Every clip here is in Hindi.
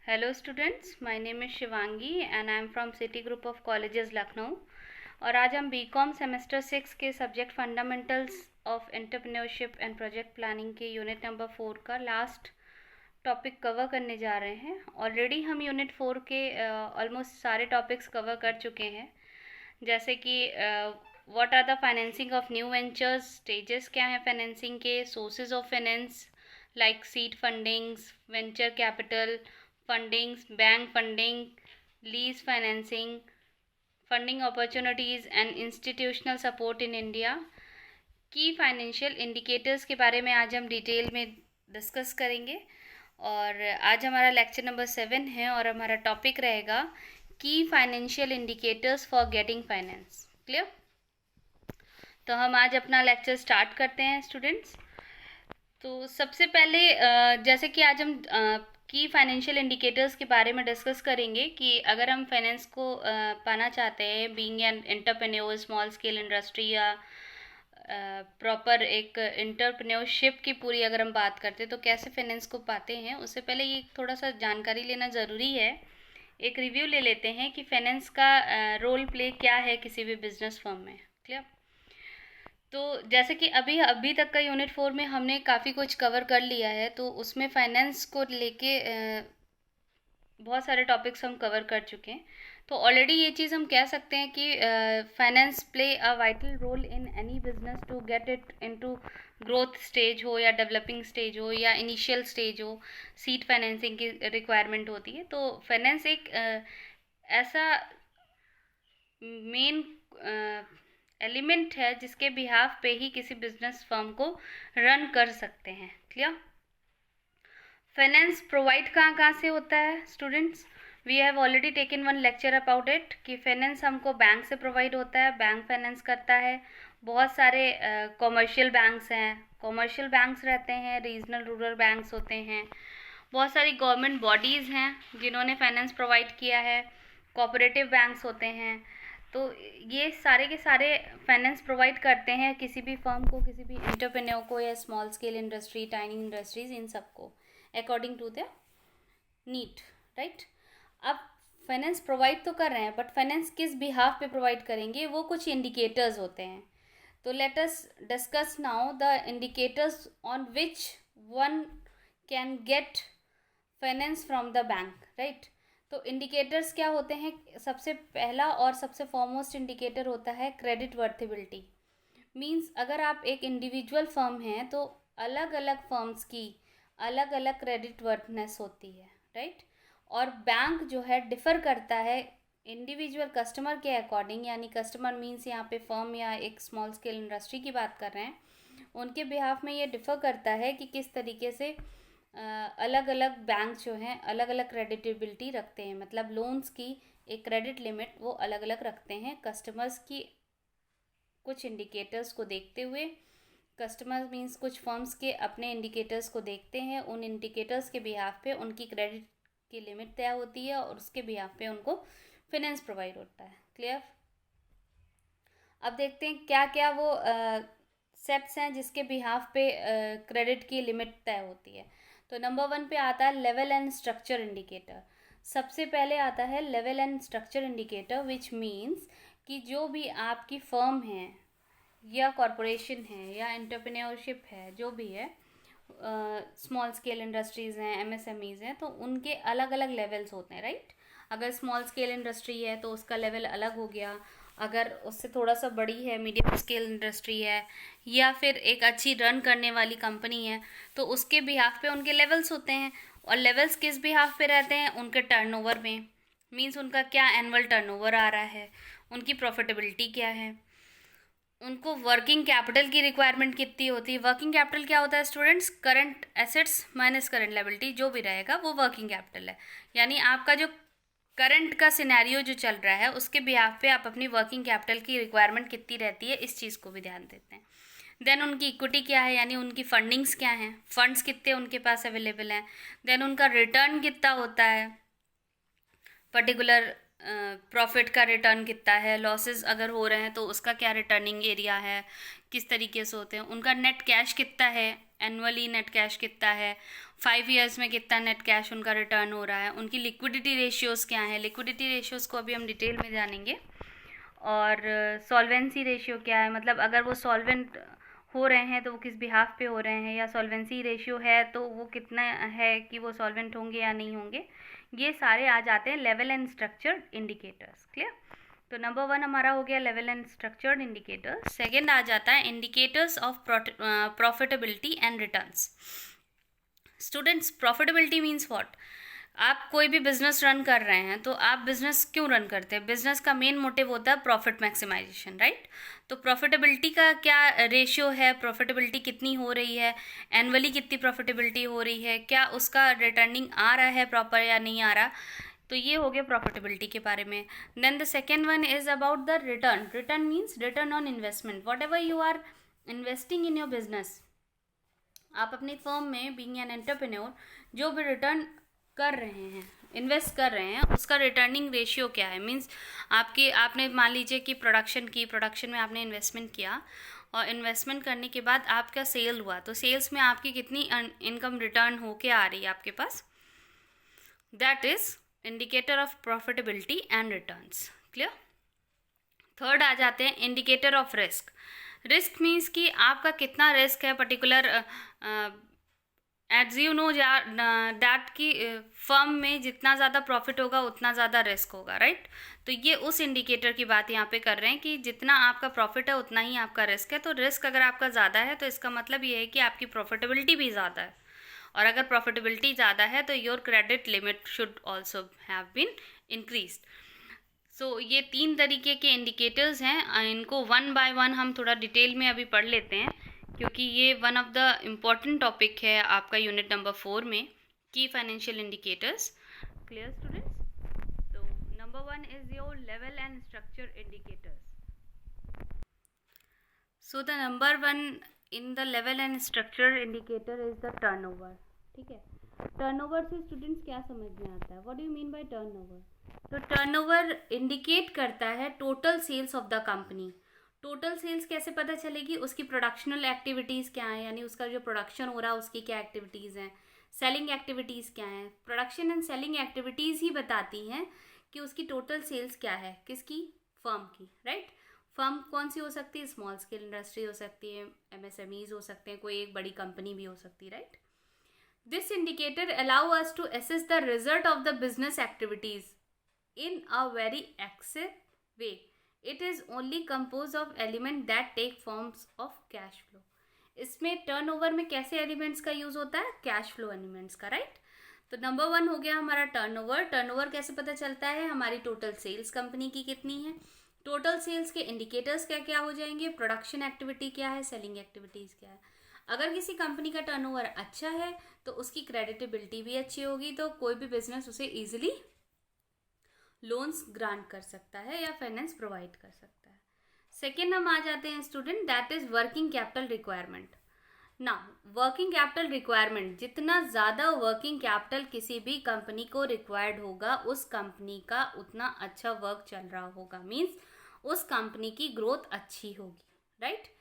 Hello students, my name is Shivangi and I am from City Group of Colleges Lucknow. और आज हम बीकॉम सेमेस्टर 6 के subject fundamentals of entrepreneurship and project planning के यूनिट नंबर 4 का लास्ट टॉपिक कवर करने जा रहे हैं। ऑलरेडी हम यूनिट 4 के ऑलमोस्ट सारे टॉपिक्स कवर कर चुके हैं, जैसे कि what are the financing of new ventures, stages क्या हैं फाइनेंसिंग के, sources of finance like seed fundings, venture capital fundings, bank funding, lease financing, funding opportunities and institutional support in India की फाइनेंशियल इंडिकेटर्स के बारे में आज हम डिटेल में डिस्कस करेंगे। और आज हमारा लेक्चर नंबर 7 है और हमारा टॉपिक रहेगा की financial indicators for getting finance. Clear? तो हम आज अपना लेक्चर स्टार्ट करते हैं स्टूडेंट्स। तो सबसे पहले जैसे कि आज हम की फाइनेंशियल इंडिकेटर्स के बारे में डिस्कस करेंगे कि अगर हम फाइनेंस को पाना चाहते हैं, being an entrepreneur, small scale industry या प्रॉपर एक एंटरप्रेन्योरशिप की पूरी अगर हम बात करते हैं तो कैसे फाइनेंस को पाते हैं, उससे पहले ये थोड़ा सा जानकारी लेना ज़रूरी है। एक रिव्यू ले लेते हैं कि फाइनेंस का रोल प्ले क्या है किसी भी बिजनेस फर्म में। क्लियर? तो जैसे कि अभी तक का यूनिट 4 में हमने काफ़ी कुछ कवर कर लिया है, तो उसमें फाइनेंस को लेके बहुत सारे टॉपिक्स हम कवर कर चुके हैं। तो ऑलरेडी ये चीज़ हम कह सकते हैं कि finance play a vital role in any business to get it into growth stage हो या डेवलपिंग स्टेज हो या इनिशियल स्टेज हो, सीड फाइनेंसिंग की रिक्वायरमेंट होती है। तो फाइनेंस एक ऐसा मेन एलिमेंट है जिसके बिहाफ पे ही किसी बिजनेस फर्म को रन कर सकते हैं। क्लियर? फाइनेंस प्रोवाइड कहाँ से होता है students? We have already taken one lecture about it कि फाइनेंस हमको बैंक से प्रोवाइड होता है, बैंक फाइनेंस करता है। बहुत सारे कॉमर्शियल बैंक्स हैं, कॉमर्शियल बैंक्स रहते हैं, रीजनल रूरल बैंक्स होते हैं, बहुत सारी गवर्नमेंट बॉडीज़ हैं जिन्होंने फाइनेंस प्रोवाइड किया है, कोऑपरेटिव बैंक्स होते हैं। तो ये सारे के सारे फाइनेंस प्रोवाइड करते हैं किसी भी फर्म को, किसी भी एंटरप्रेन्योर को या small scale industry, tiny industries, इन सबको according to the need. Right? अब फाइनेंस प्रोवाइड तो कर रहे हैं, बट फाइनेंस किस बिहाफ पे प्रोवाइड करेंगे, वो कुछ इंडिकेटर्स होते हैं। तो let us discuss now the indicators on which one can get finance from the bank. Right? तो इंडिकेटर्स क्या होते हैं? सबसे पहला और सबसे फॉरमोस्ट इंडिकेटर होता है क्रेडिट वर्थिबिलिटी। मींस अगर आप एक इंडिविजुअल फर्म हैं तो अलग अलग फर्म्स की अलग अलग क्रेडिट वर्थनेस होती है। राइट? और बैंक जो है डिफ़र करता है इंडिविजुअल कस्टमर के अकॉर्डिंग, यानी कस्टमर मींस यहाँ पे फर्म या एक स्मॉल स्केल इंडस्ट्री की बात कर रहे हैं, उनके बिहाफ में ये डिफ़र करता है कि किस तरीके से अलग अलग बैंक जो हैं अलग अलग क्रेडिटेबिलिटी रखते हैं। मतलब लोन्स की एक क्रेडिट लिमिट वो अलग अलग रखते हैं कस्टमर्स की कुछ इंडिकेटर्स को देखते हुए। कस्टमर मीन्स कुछ फर्म्स के अपने इंडिकेटर्स को देखते हैं, उन इंडिकेटर्स के बिहाफ पे उनकी क्रेडिट की लिमिट तय होती है और उसके बिहाफ पे उनको फाइनेंस प्रोवाइड होता है। क्लियर? अब देखते हैं क्या क्या वो सेट्स हैं जिसके बिहाफ पे क्रेडिट की लिमिट तय होती है। तो नंबर 1 पे आता है लेवल एंड स्ट्रक्चर इंडिकेटर। सबसे पहले आता है level and structure indicator, which means कि जो भी आपकी फर्म है या कॉरपोरेशन है या एंटरप्रेन्योरशिप है, जो भी है, स्मॉल स्केल इंडस्ट्रीज़ हैं, एमएसएमईज़ हैं, तो उनके अलग अलग लेवल्स होते हैं। राइट? अगर स्मॉल स्केल इंडस्ट्री है तो उसका लेवल अलग हो गया, अगर उससे थोड़ा सा बड़ी है, मीडियम स्केल इंडस्ट्री है या फिर एक अच्छी रन करने वाली कंपनी है, तो उसके बिहाफ पे उनके लेवल्स होते हैं। और लेवल्स किस बिहाफ पे रहते हैं? उनके टर्नओवर में। मीन्स उनका क्या एनुअल टर्नओवर आ रहा है, उनकी प्रॉफिटेबिलिटी क्या है, उनको वर्किंग कैपिटल की रिक्वायरमेंट कितनी होती है। वर्किंग कैपिटल क्या होता है students? Current assets minus current liability, जो भी रहेगा वो वर्किंग कैपिटल है। यानी आपका जो करंट का सिनेरियो जो चल रहा है उसके बिहाफ पे आप अपनी वर्किंग कैपिटल की रिक्वायरमेंट कितनी रहती है, इस चीज़ को भी ध्यान देते हैं। देन उनकी इक्विटी क्या है, यानी उनकी फंडिंग्स क्या हैं, फंड्स कितने उनके पास अवेलेबल हैं। देन उनका रिटर्न कितना होता है, पर्टिकुलर प्रॉफिट का रिटर्न कितना है, लॉसेस अगर हो रहे हैं तो उसका क्या रिटर्निंग एरिया है, किस तरीके से होते हैं। उनका नेट कैश कितना है, एनुअली नेट कैश कितना है, 5 ईयर्स में कितना नेट कैश उनका रिटर्न हो रहा है, उनकी लिक्विडिटी रेशियोज़ क्या है, लिक्विडिटी रेशियोज़ को अभी हम डिटेल में जानेंगे। और सॉल्वेंसी रेशियो क्या है, मतलब अगर वो सॉल्वेंट हो रहे हैं तो वो किस बिहाफ पे हो रहे हैं, या सॉल्वेंसी रेशियो है तो वो कितना है कि वो सॉल्वेंट होंगे या नहीं होंगे, ये सारे आ जाते हैं level and structured indicators. Clear? तो नंबर 1 हमारा हो गया level and structured indicators. Second आ जाता है indicators of profitability and returns. Students, profitability means what? आप कोई भी बिजनेस रन कर रहे हैं तो आप बिजनेस क्यों रन करते हैं? बिजनेस का मेन मोटिव होता है प्रॉफिट मैक्सिमाइजेशन, राइट? तो प्रॉफिटेबिलिटी का क्या रेशियो है, प्रॉफिटेबिलिटी कितनी हो रही है, एनुअली कितनी प्रॉफिटेबिलिटी हो रही है, क्या उसका रिटर्निंग आ रहा है प्रॉपर या नहीं आ रहा, तो ये हो गया प्रॉफिटेबिलिटी के बारे में। Then the second one is about the return. Return means return on investment. Whatever you are investing in your business, आप अपनी फर्म में बीइंग एन एंटरप्रेन्योर जो भी रिटर्न कर रहे हैं, इन्वेस्ट कर रहे हैं, उसका रिटर्निंग रेशियो क्या है। मीन्स आपने मान लीजिए कि प्रोडक्शन में आपने इन्वेस्टमेंट किया और इन्वेस्टमेंट करने के बाद आपका सेल हुआ, तो सेल्स में आपकी कितनी इनकम रिटर्न होके आ रही है आपके पास, that is indicator of profitability and returns. Clear? Third आ जाते हैं indicator of risk. Risk means कि आपका कितना रिस्क है particular, as you know that कि फर्म में जितना ज़्यादा प्रॉफिट होगा उतना ज़्यादा रिस्क होगा, राइट? तो ये उस इंडिकेटर की बात यहाँ पे कर रहे हैं कि जितना आपका प्रॉफिट है उतना ही आपका रिस्क है। तो रिस्क अगर आपका ज़्यादा है तो इसका मतलब ये है कि आपकी प्रॉफिटेबिलिटी भी ज़्यादा है, और अगर प्रॉफिटेबिलिटी ज़्यादा है तो your credit limit should also have been increased. So ये 3 तरीके के इंडिकेटर्स हैं, इनको वन बाय वन हम थोड़ा डिटेल में अभी पढ़ लेते हैं, क्योंकि ये one of the important topic है आपका यूनिट नंबर 4 में, की फाइनेंशियल इंडिकेटर्स। Clear students? तो number 1 is your level and structure indicators. So the number 1 in the level and structure indicator is the turnover. ठीक है, टर्नओवर से स्टूडेंट्स क्या समझ में आता है? What do you mean by turnover? तो टर्नओवर इंडिकेट करता है total sales of the company. Total sales कैसे पता चलेगी? उसकी प्रोडक्शनल एक्टिविटीज़ क्या है, यानी उसका जो प्रोडक्शन हो रहा है उसकी क्या एक्टिविटीज़ हैं, सेलिंग एक्टिविटीज़ क्या हैं। प्रोडक्शन एंड सेलिंग एक्टिविटीज़ ही बताती हैं कि उसकी टोटल सेल्स क्या है, किसकी? फर्म की, राइट? फर्म कौन सी हो सकती है? स्मॉल स्केल इंडस्ट्री हो सकती है, MSMEs हो सकते हैं, कोई एक बड़ी कंपनी भी हो सकती है, right? This indicator allow us to assess the result of the business activities in a very exact way. It is only composed of elements that take forms of cash flow. इसमें टर्नओवर में कैसे एलिमेंट्स का यूज होता है? कैश फ्लो एलिमेंट्स का, राइट? तो नंबर 1 हो गया हमारा टर्नओवर। टर्नओवर कैसे पता चलता है? हमारी टोटल सेल्स कंपनी की कितनी है। टोटल सेल्स के इंडिकेटर्स क्या क्या हो जाएंगे? प्रोडक्शन एक्टिविटी क्या है, सेलिंग एक्टिविटीज क्या है। अगर किसी कंपनी का टर्नओवर अच्छा है तो उसकी क्रेडिटेबिलिटी भी अच्छी होगी, तो कोई भी बिजनेस उसे ईजिली लोन्स ग्रांट कर सकता है या फाइनेंस प्रोवाइड कर सकता है। सेकेंड हम आ जाते हैं student, that is working capital requirement. ना, वर्किंग कैपिटल रिक्वायरमेंट, जितना ज़्यादा वर्किंग कैपिटल किसी भी कंपनी को रिक्वायर्ड होगा उस कंपनी का उतना अच्छा वर्क चल रहा होगा, मीन्स उस कंपनी की ग्रोथ अच्छी होगी, right?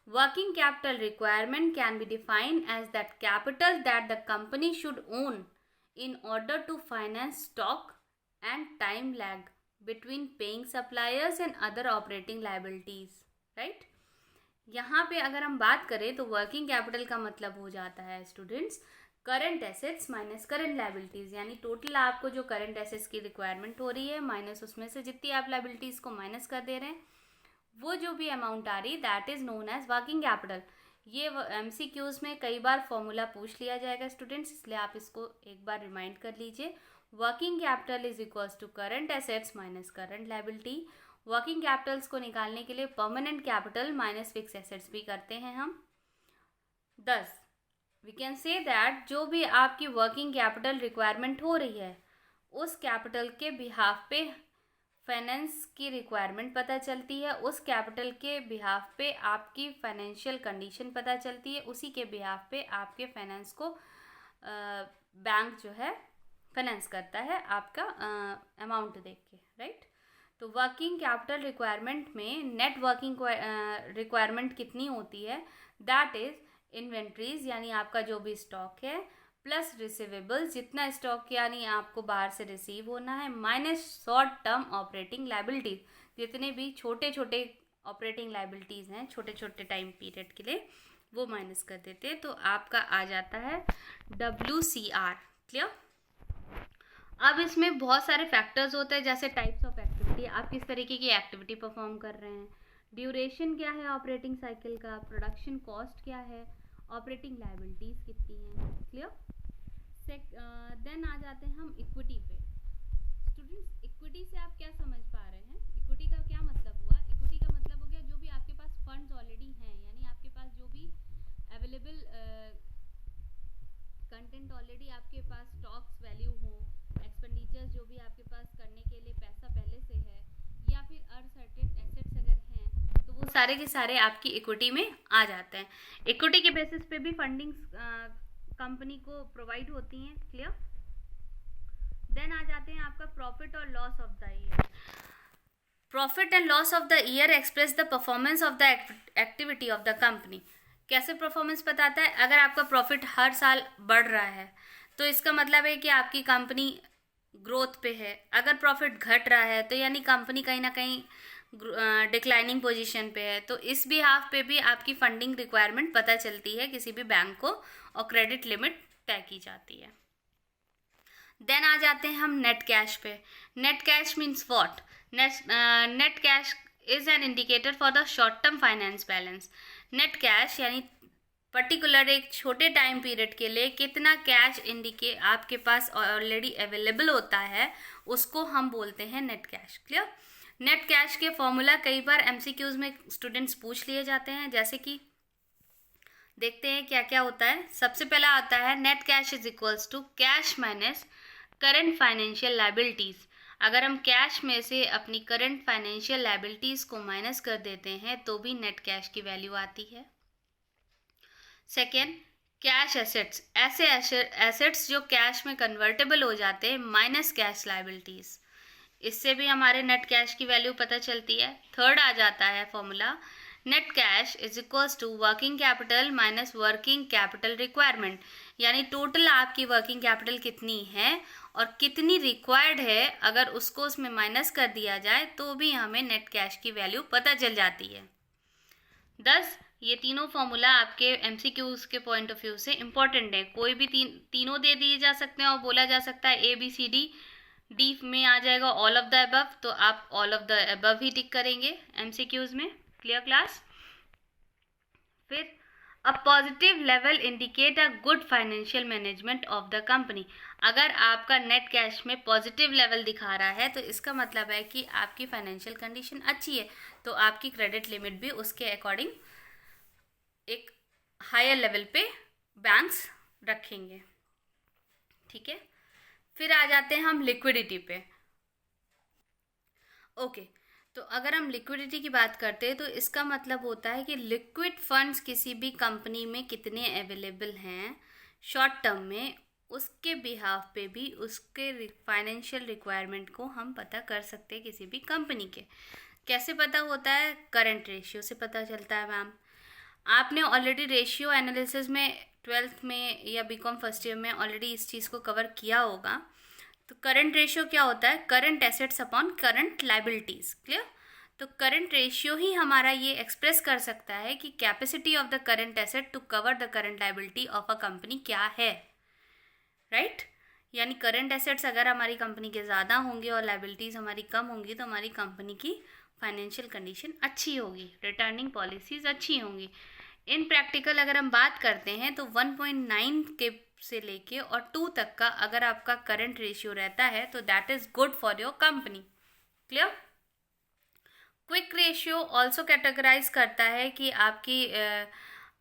Working capital requirement can be defined as that capital that the company should own in order to finance stock and time lag between paying suppliers and other operating liabilities, right? यहाँ पे अगर हम बात करें तो वर्किंग कैपिटल का मतलब हो जाता है students current assets minus current liabilities, यानी टोटल आपको जो करंट एसेट्स की रिक्वायरमेंट हो रही है माइनस उसमें से जितनी आप लाइबिलिटीज़ को माइनस कर दे रहे हैं, वो जो भी अमाउंट आ रही that is known as working capital. ये MCQs में कई बार फॉर्मूला पूछ लिया जाएगा स्टूडेंट्स, इसलिए आप इसको एक बार रिमाइंड कर लीजिए। Working capital is equals to current assets minus current liability. Working capitals को निकालने के लिए permanent capital minus fix assets भी करते हैं हम। दस वी कैन से दैट जो भी आपकी वर्किंग कैपिटल रिक्वायरमेंट हो रही है उस कैपिटल के बिहाफ पे फाइनेंस की रिक्वायरमेंट पता चलती है, उस कैपिटल के बिहाफ पे आपकी फाइनेंशियल कंडीशन पता चलती है, उसी के बिहाफ पे आपके फाइनेंस को बैंक जो है फाइनेंस करता है आपका अमाउंट देख के, राइट? तो वर्किंग कैपिटल रिक्वायरमेंट में नेट वर्किंग रिक्वायरमेंट कितनी होती है? दैट इज इन्वेंट्रीज, यानी आपका जो भी स्टॉक है, प्लस रिसीवेबल्स, जितना स्टॉक यानी आपको बाहर से रिसीव होना है, minus short term operating liabilities, जितने भी छोटे छोटे ऑपरेटिंग लायबिलिटीज़ हैं छोटे छोटे टाइम पीरियड के लिए, वो माइनस कर देते हैं, तो आपका आ जाता है WCR। क्लियर? अब इसमें बहुत सारे फैक्टर्स होते हैं, जैसे टाइप्स ऑफ एक्टिविटी, आप किस तरीके की एक्टिविटी परफॉर्म कर रहे हैं, ड्यूरेशन क्या है ऑपरेटिंग साइकिल का, प्रोडक्शन कॉस्ट क्या है, ऑपरेटिंग लायबिलिटीज़ कितनी हैं। क्लियर? देन आ जाते हैं हम इक्विटी पे। स्टूडेंट्स, इक्विटी से आप क्या समझ पा रहे हैं? इक्विटी का क्या मतलब हुआ? इक्विटी का मतलब हो गया जो भी आपके पास फंड्स ऑलरेडी हैं, यानी आपके पास जो भी अवेलेबल कंटेंट ऑलरेडी आपके पास, स्टॉक्स वैल्यू हो, एक्सपेंडिचर्स जो भी आपके पास करने के लिए पैसा पहले से है, या फिर अनसर्टेन एसेट्स अगर हैं, तो वो सारे के सारे आपकी इक्विटी में आ जाते हैं। इक्विटी के बेसिस पे भी फंडिंग कंपनी को प्रोवाइड होती हैं। क्लियर? देन आ जाते हैं आपका प्रॉफिट और loss of the year. Profit and loss of the year express the performance of the activity of the company. कैसे परफॉर्मेंस बताता है? अगर आपका प्रॉफिट हर साल बढ़ रहा है तो इसका मतलब है कि आपकी कंपनी ग्रोथ पे है। अगर प्रॉफिट घट रहा है तो यानी कंपनी कहीं ना कहीं डिक्लाइनिंग पोजीशन पे है। तो इस बिहाफ पे भी आपकी फंडिंग रिक्वायरमेंट पता चलती है किसी भी बैंक को, और क्रेडिट लिमिट तय की जाती है। देन आ जाते हैं हम नेट कैश पे। Net cash means what? Net cash is an indicator for the short term finance balance. Net cash यानी पर्टिकुलर एक छोटे टाइम पीरियड के लिए कितना कैश आपके पास ऑलरेडी अवेलेबल होता है, उसको हम बोलते हैं net cash. Clear? Net cash के फॉर्मूला कई बार MCQs में स्टूडेंट्स पूछ लिए जाते हैं, जैसे कि देखते हैं क्या क्या होता है। सबसे पहला आता है net cash is equals to cash minus current financial liabilities. अगर हम कैश में से अपनी करंट फाइनेंशियल लायबिलिटीज़ को माइनस कर देते हैं तो भी नेट कैश की वैल्यू आती है। सेकेंड, कैश एसेट्स, ऐसे एसेट्स जो कैश में कन्वर्टेबल हो जाते हैं, माइनस कैश लायबिलिटीज़, इससे भी हमारे नेट कैश की वैल्यू पता चलती है। थर्ड आ जाता है formula net cash is equals to working capital minus working capital requirement, यानी टोटल आपकी वर्किंग कैपिटल कितनी है और कितनी रिक्वायर्ड है, अगर उसको उसमें माइनस कर दिया जाए तो भी हमें नेट कैश की वैल्यू पता चल जाती है। 10 ये तीनों फॉर्मूला आपके MCQs के पॉइंट ऑफ व्यू से इम्पॉर्टेंट है। कोई भी तीनों दे दिए जा सकते हैं और बोला जा सकता है ABCD, D में आ जाएगा ऑल ऑफ द अबव, तो आप ऑल ऑफ द अबव ही टिक करेंगे MCQs में। Clear class? फिर a positive level indicate a good financial management of the company. अगर आपका नेट कैश में पॉजिटिव लेवल दिखा रहा है तो इसका मतलब है कि आपकी फाइनेंशियल कंडीशन अच्छी है, तो आपकी क्रेडिट लिमिट भी उसके अकॉर्डिंग एक हायर लेवल पे बैंक्स रखेंगे। ठीक है? फिर आ जाते हैं हम लिक्विडिटी पे। ओके, तो अगर हम लिक्विडिटी की बात करते हैं तो इसका मतलब होता है कि लिक्विड फंड्स किसी भी कंपनी में कितने अवेलेबल हैं शॉर्ट टर्म में, उसके बिहाफ पे भी उसके फाइनेंशियल रिक्वायरमेंट को हम पता कर सकते हैं किसी भी कंपनी के। कैसे पता होता है? करंट रेशियो से पता चलता है। मैम, आपने ऑलरेडी रेशियो एनालिसिस में 12th में या BCom फर्स्ट ईयर में ऑलरेडी इस चीज़ को कवर किया होगा। तो करंट रेशियो क्या होता है? Current assets upon current liabilities. Clear? तो करंट रेशियो ही हमारा ये एक्सप्रेस कर सकता है कि capacity of the current asset to cover the current liability of a company क्या है। राइट? यानी करंट एसेट्स अगर हमारी कंपनी के ज़्यादा होंगे और लायबिलिटीज़ हमारी कम होंगी तो हमारी कंपनी की फाइनेंशियल कंडीशन अच्छी होगी, रिटर्निंग पॉलिसीज़ अच्छी होंगी। इन प्रैक्टिकल अगर हम बात करते हैं तो 1.9 के से लेके और 2 तक का अगर आपका करंट रेशियो रहता है तो that is good for your company. Clear? Quick ratio also categorise करता है कि आपकी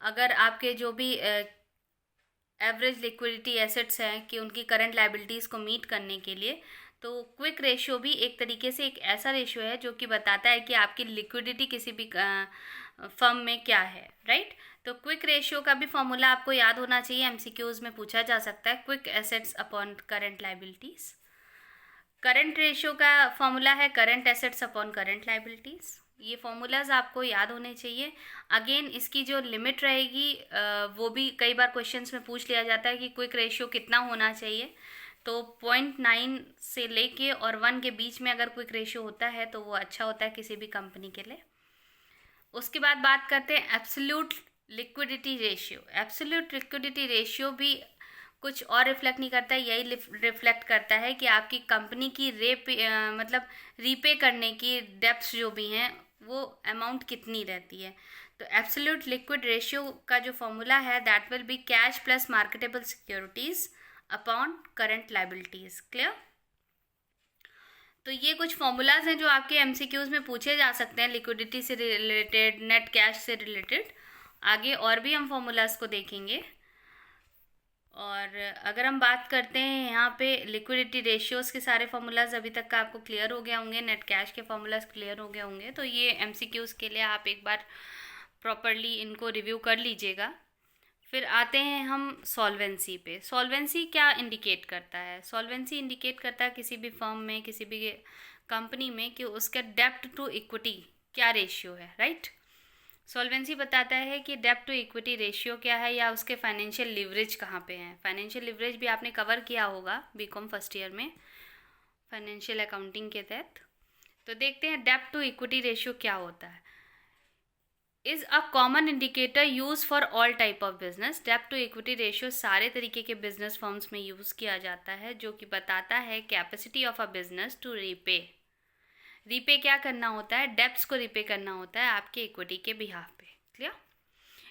अगर आपके जो भी एवरेज लिक्विडिटी एसेट्स हैं कि उनकी करंट लायबिलिटीज़ को मीट करने के लिए, तो क्विक रेशियो भी एक तरीके से एक ऐसा रेशियो है जो कि बताता है कि आपकी लिक्विडिटी किसी भी फर्म में क्या है। राइट? तो क्विक रेशियो का भी फॉर्मूला आपको याद होना चाहिए, MCQs में पूछा जा सकता है। Quick assets upon current liabilities. Current ratio का फॉर्मूला है current assets upon current liabilities. ये फॉर्मूलाज आपको याद होने चाहिए। अगेन इसकी जो लिमिट रहेगी वो भी कई बार क्वेश्चंस में पूछ लिया जाता है कि क्विक रेशियो कितना होना चाहिए। तो 0.9 से लेके और 1 के बीच में अगर क्विक रेशियो होता है तो वो अच्छा होता है किसी भी कंपनी के लिए। उसके बाद बात करते हैं absolute liquidity ratio. Absolute liquidity ratio भी कुछ और रिफ्लेक्ट नहीं करता है, यही रिफ्लेक्ट करता है कि आपकी कंपनी की मतलब रीपे करने की डेप्स जो भी हैं वो अमाउंट कितनी रहती है। तो एब्सोल्यूट लिक्विड रेशियो का जो फॉर्मूला है that will be cash plus marketable securities upon current liabilities. Clear? तो ये कुछ फॉर्मूलाज हैं जो आपके एमसीक्यूज में पूछे जा सकते हैं लिक्विडिटी से रिलेटेड, नेट कैश से रिलेटेड। आगे और भी हम फॉर्मूलाज को देखेंगे। और अगर हम बात करते हैं यहाँ पे लिक्विडिटी रेशियोज़ के सारे फार्मूलाज अभी तक का आपको क्लियर हो गए होंगे, नेट कैश के फार्मूलाज क्लियर हो गए होंगे। तो ये एमसीक्यूज़ के लिए आप एक बार प्रॉपरली इनको रिव्यू कर लीजिएगा। फिर आते हैं हम सॉल्वेंसी पे। सॉल्वेंसी क्या इंडिकेट करता है? सॉल्वेंसी इंडिकेट करता है किसी भी फर्म में, किसी भी कंपनी में कि उसका डेप्ट टू इक्विटी क्या रेशियो है, राइट? सॉल्वेंसी बताता है कि डेप्ट टू इक्विटी रेशियो क्या है या उसके फाइनेंशियल लिवरेज कहाँ पे हैं। फाइनेंशियल लिवरेज भी आपने कवर किया होगा बीकॉम फर्स्ट ईयर में फाइनेंशियल अकाउंटिंग के तहत। तो देखते हैं डेप्ट टू इक्विटी रेशियो क्या होता है। Is a common indicator use for all type of business. डेप्ट टू इक्विटी रेशियो सारे तरीके के बिजनेस फर्म्स में यूज़ किया जाता है, जो कि बताता है capacity of a business to repay क्या करना होता है, डेब्ट्स को रीपे करना होता है आपके इक्विटी के बिहाफ पे। क्लियर?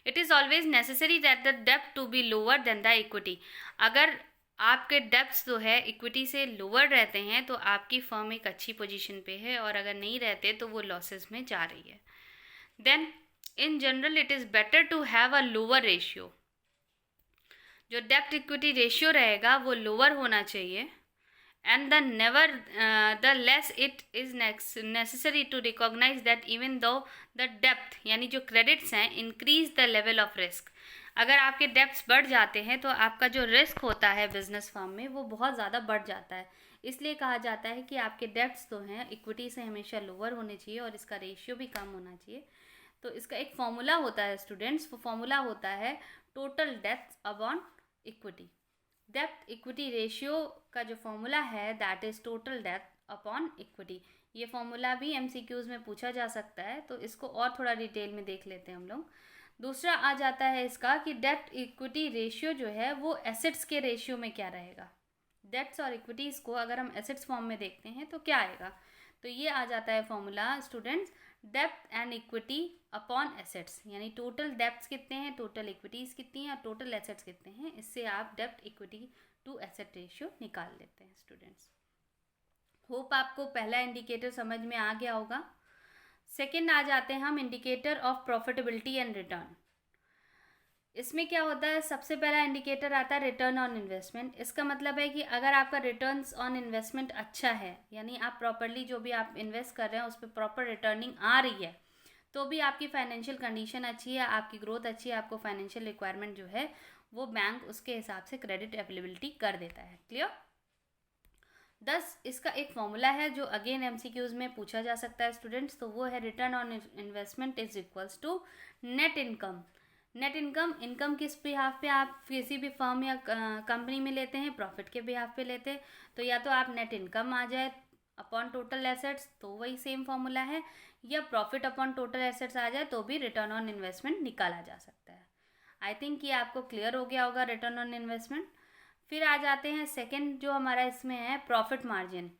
It is always necessary that the डेब्ट to be lower than the equity. अगर आपके डेब्ट्स जो है इक्विटी से लोअर रहते हैं तो आपकी फर्म एक अच्छी पोजीशन पे है, और अगर नहीं रहते तो वो लॉसेस में जा रही है। Then in general it is better to have a lower ratio. जो डेब्ट इक्विटी रेशियो रहेगा वो लोअर होना चाहिए, and the less it is necessary to recognize that even though the depth यानी जो क्रेडिट्स हैं increase the level of risk। अगर आपके डेप्ट्स बढ़ जाते हैं तो आपका जो रिस्क होता है बिजनेस फर्म में वो बहुत ज़्यादा बढ़ जाता है। इसलिए कहा जाता है कि आपके डेप्ट्स तो हैं इक्विटी से हमेशा लोअर होने चाहिए और इसका रेशियो भी कम होना चाहिए। तो इसका एक फॉर्मूला होता है स्टूडेंट्स, वो फॉर्मूला होता है टोटल डेप्थ अपॉन इक्विटी। डेप्ट इक्विटी रेशियो का जो फॉर्मूला है that is total depth upon equity. ये फॉर्मूला भी एमसीक्यूज़ में पूछा जा सकता है, तो इसको और थोड़ा डिटेल में देख लेते हैं हम लोग। दूसरा आ जाता है इसका कि डेप्ट इक्विटी रेशियो जो है वो एसेट्स के रेशियो में क्या रहेगा। डेप्ट्स और इक्विटीज़ को अगर हम एसेट्स फॉर्म में देखते हैं तो क्या आएगा। तो ये आ जाता है formula students, depth and equity upon assets, यानी टोटल डेप्थ्स कितने हैं, टोटल इक्विटीज़ कितनी हैं और टोटल एसेट्स कितने हैं। इससे आप डेप्थ इक्विटी टू एसेट रेशियो निकाल लेते हैं स्टूडेंट्स। होप आपको पहला इंडिकेटर समझ में आ गया होगा। सेकंड आ जाते हैं हम indicator of profitability and return. इसमें क्या होता है, सबसे पहला इंडिकेटर आता है रिटर्न ऑन इन्वेस्टमेंट। इसका मतलब है कि अगर आपका रिटर्न्स ऑन इन्वेस्टमेंट अच्छा है, यानी आप प्रॉपरली जो भी आप इन्वेस्ट कर रहे हैं उस पर प्रॉपर रिटर्निंग आ रही है, तो भी आपकी फाइनेंशियल कंडीशन अच्छी है, आपकी ग्रोथ अच्छी है, आपको फाइनेंशियल रिक्वायरमेंट जो है वो बैंक उसके हिसाब से क्रेडिट अवेलेबिलिटी कर देता है। क्लियर? दस इसका एक फॉर्मूला है जो अगेन एमसीक्यूज में पूछा जा सकता है स्टूडेंट्स, तो वो है return on investment is equals to net income. Net income किस बिहाफ पे आप किसी भी फर्म या कंपनी में लेते हैं, प्रॉफिट के बिहाफ पे लेते हैं। तो या तो आप नेट इनकम आ जाए अपॉन टोटल एसेट्स, तो वही सेम फॉर्मूला है, या प्रॉफिट अपॉन टोटल एसेट्स आ जाए तो भी रिटर्न ऑन इन्वेस्टमेंट निकाला जा सकता है। आई थिंक ये आपको क्लियर हो गया होगा रिटर्न ऑन इन्वेस्टमेंट। फिर आ जाते हैं सेकेंड जो हमारा इसमें है प्रॉफिट मार्जिन।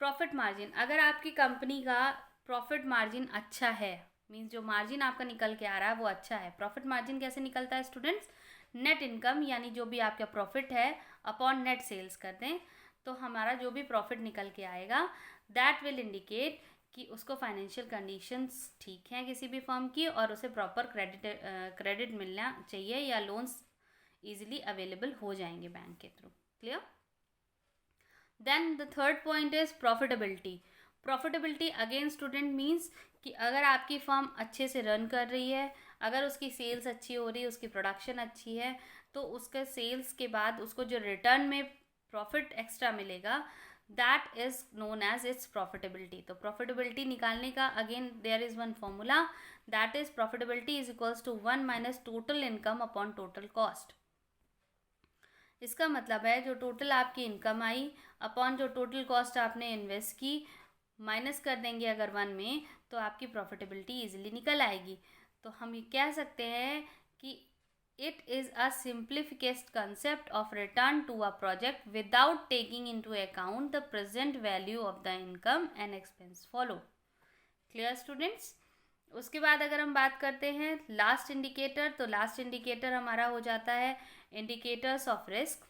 प्रॉफिट मार्जिन, अगर आपकी कंपनी का प्रॉफिट मार्जिन अच्छा है, मीन्स जो मार्जिन आपका निकल के आ रहा है वो अच्छा है। प्रॉफिट मार्जिन कैसे निकलता है स्टूडेंट्स, नेट इनकम यानी जो भी आपका प्रॉफिट है अपॉन नेट सेल्स कर दें तो हमारा जो भी प्रॉफिट निकल के आएगा दैट विल इंडिकेट कि उसको फाइनेंशियल कंडीशंस ठीक हैं किसी भी फर्म की और उसे प्रॉपर क्रेडिट मिलना चाहिए या लोन्स ईजिली अवेलेबल हो जाएंगे बैंक के थ्रू। Clear? Then the third point is profitability. Profitability again student means कि अगर आपकी फर्म अच्छे से रन कर रही है, अगर उसकी सेल्स अच्छी हो रही है, उसकी प्रोडक्शन अच्छी है, तो उसके सेल्स के बाद उसको जो रिटर्न में प्रॉफिट एक्स्ट्रा मिलेगा that is known as its profitability. तो प्रॉफिटेबिलिटी निकालने का again there is one formula, that is profitability is equals to 1 minus total income upon total cost. इसका मतलब है जो टोटल आपकी इनकम आई अपॉन जो टोटल कॉस्ट आपने इन्वेस्ट की, माइनस कर देंगे अगर 1 में, तो आपकी प्रॉफिटेबिलिटी इजीली निकल आएगी। तो हम ये कह सकते हैं कि it is a simplest concept of return to a project without taking into account the present value of the income and expense follow. Clear students? उसके बाद अगर हम बात करते हैं लास्ट इंडिकेटर, तो लास्ट इंडिकेटर हमारा हो जाता है indicators of risk.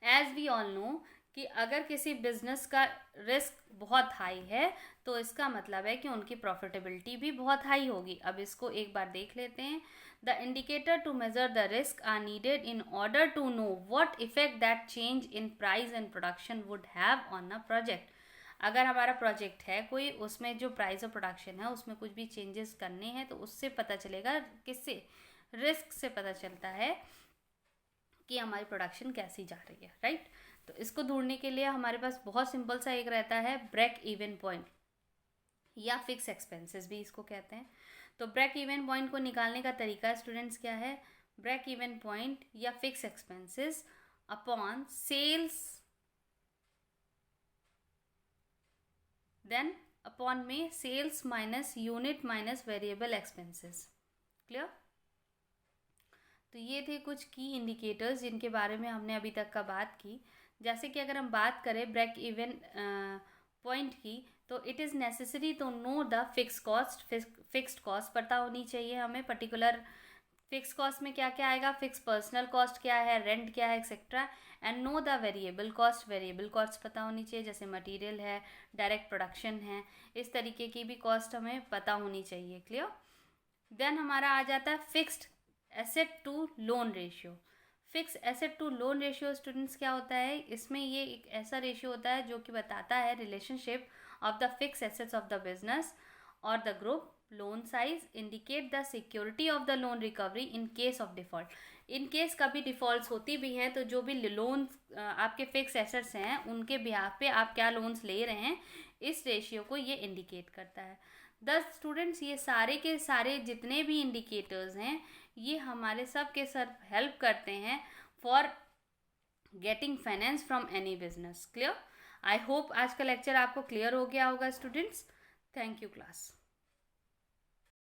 As we all know कि अगर किसी बिजनेस का रिस्क बहुत हाई है तो इसका मतलब है कि उनकी प्रॉफिटेबिलिटी भी बहुत हाई होगी। अब इसको एक बार देख लेते हैं। The indicator to measure the risk are needed in order to know what effect that change in price and production would have on a project. अगर हमारा प्रोजेक्ट है कोई, उसमें जो प्राइस ऑफ प्रोडक्शन है उसमें कुछ भी चेंजेस करने हैं तो उससे पता चलेगा, किससे? रिस्क से पता चलता है कि हमारी प्रोडक्शन कैसी जा रही है, राइट। तो इसको ढूंढने के लिए हमारे पास बहुत सिंपल सा एक रहता है ब्रेक इवन पॉइंट, या फिक्स एक्सपेंसेस भी इसको कहते हैं। तो ब्रेक इवन पॉइंट को निकालने का तरीका स्टूडेंट्स क्या है? ब्रेक इवन पॉइंट या fix expenses upon sales, then upon में sales minus unit minus variable expenses. Clear? तो ये थे कुछ की इंडिकेटर्स जिनके बारे में हमने अभी तक का बात की। जैसे कि अगर हम बात करें ब्रेक इवन पॉइंट की, तो it is necessary to know the fix cost. Fixed cost पता होनी चाहिए हमें, पर्टिकुलर फिक्स कॉस्ट में क्या क्या आएगा, फिक्स पर्सनल कॉस्ट क्या है, रेंट क्या है, etcetera. And know the variable cost, variable cost पता होनी चाहिए, जैसे मटेरियल है, डायरेक्ट प्रोडक्शन है, इस तरीके की भी कॉस्ट हमें पता होनी चाहिए। क्लियर? देन हमारा आ जाता है fixed asset to loan ratio. Fix asset to loan ratio students क्या होता है? इसमें ये एक ऐसा रेशियो होता है जो कि बताता है relationship of the fix assets of the business और the group. Loan size indicate the security of the loan recovery in case of default. In case कभी डिफॉल्ट्स होती भी हैं तो जो भी लोन आपके फिक्स एसेट्स हैं उनके बिहाफ पे आप क्या लोन्स ले रहे हैं, इस रेशियो को ये इंडिकेट करता है। दस स्टूडेंट्स, ये सारे के सारे जितने भी इंडिकेटर्स हैं ये हमारे सब के सब हेल्प करते हैं for getting finance from any business. Clear? I hope आज का लेक्चर आपको क्लियर हो गया होगा स्टूडेंट्स। Thank you class.